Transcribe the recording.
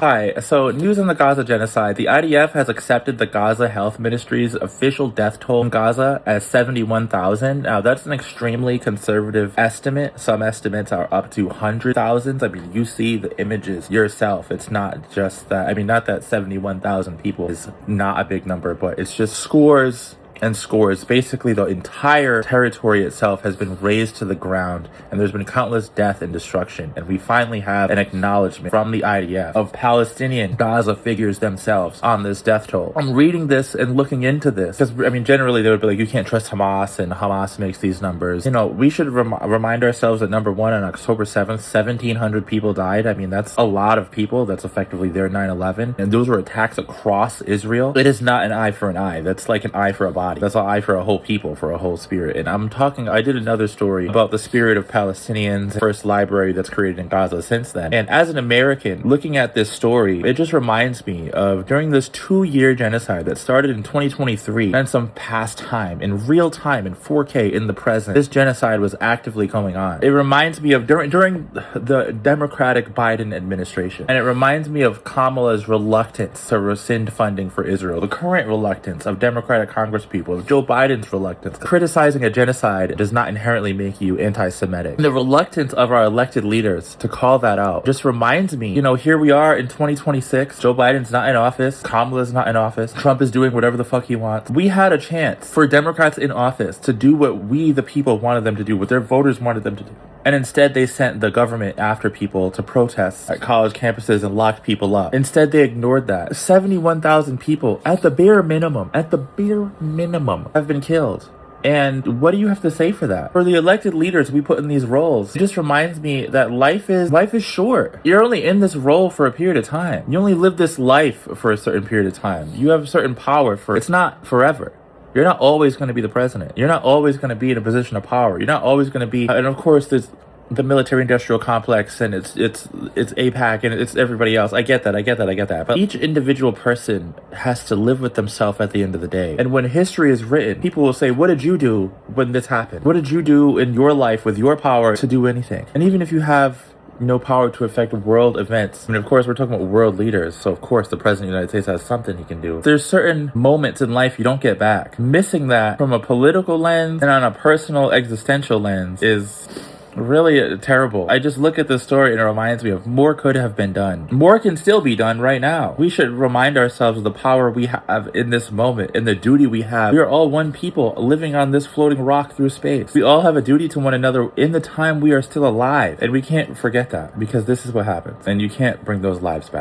Hi, so news on the Gaza genocide. The IDF has accepted the Gaza Health Ministry's official death toll in Gaza as 71,000. Now, that's an extremely conservative estimate. Some estimates are up to hundred thousands. I mean, you see the images yourself. It's not just that. I mean, not that 71,000 people is not a big number, but it's just scores and scores. Basically, the entire territory itself has been razed to the ground, and there's been countless death and destruction. And we finally have an acknowledgement from the IDF of Palestinian Gaza figures themselves on this death toll. I'm reading this and looking into this because, I mean, generally they would be like, you can't trust Hamas, and Hamas makes these numbers. You know, we should remind ourselves that number one, on October 7th, 1,700 people died. I mean, that's a lot of people. That's effectively their 9/11. And those were attacks across Israel. It is not an eye for an eye. That's like an eye for a body. That's an eye for a whole people, for a whole spirit. And I did another story about the spirit of Palestinians, first library that's created in Gaza since then. And as an American, looking at this story, it just reminds me of during this 2-year genocide that started in 2023 and some past time, in real time, in 4K, in the present, this genocide was actively going on. It reminds me of during the Democratic Biden administration. And it reminds me of Kamala's reluctance to rescind funding for Israel, the current reluctance of Democratic congresspeople, of Joe Biden's reluctance. Criticizing a genocide does not inherently make you anti-Semitic. The reluctance of our elected leaders to call that out just reminds me, you know, here we are in 2026. Joe Biden's not in office. Kamala's not in office. Trump is doing whatever the fuck he wants. We had a chance for Democrats in office to do what we, the people, wanted them to do, what their voters wanted them to do. And instead, they sent the government after people to protest at college campuses and locked people up. Instead, they ignored that. 71,000 people, at the bare minimum, have been killed. And what do you have to say for that? For the elected leaders we put in these roles, it just reminds me that life is short. You're only in this role for a period of time. You only live this life for a certain period of time. You have a certain power it's not forever. You're not always going to be the president. You're not always going to be in a position of power. You're not always going to be, and of course there's the military-industrial complex, and it's AIPAC, and it's everybody else. I get that. But each individual person has to live with themselves at the end of the day. And when history is written, people will say, what did you do when this happened? What did you do in your life with your power to do anything? And even if you have no power to affect world events. I mean, of course, we're talking about world leaders, so of course the President of the United States has something he can do. There's certain moments in life you don't get back. Missing that from a political lens and on a personal existential lens is really terrible. I just look at this story and it reminds me of more could have been done. More can still be done right now. We should remind ourselves of the power we have in this moment and the duty we have. We are all one people living on this floating rock through space. We all have a duty to one another in the time we are still alive. And we can't forget that, because this is what happens. And you can't bring those lives back.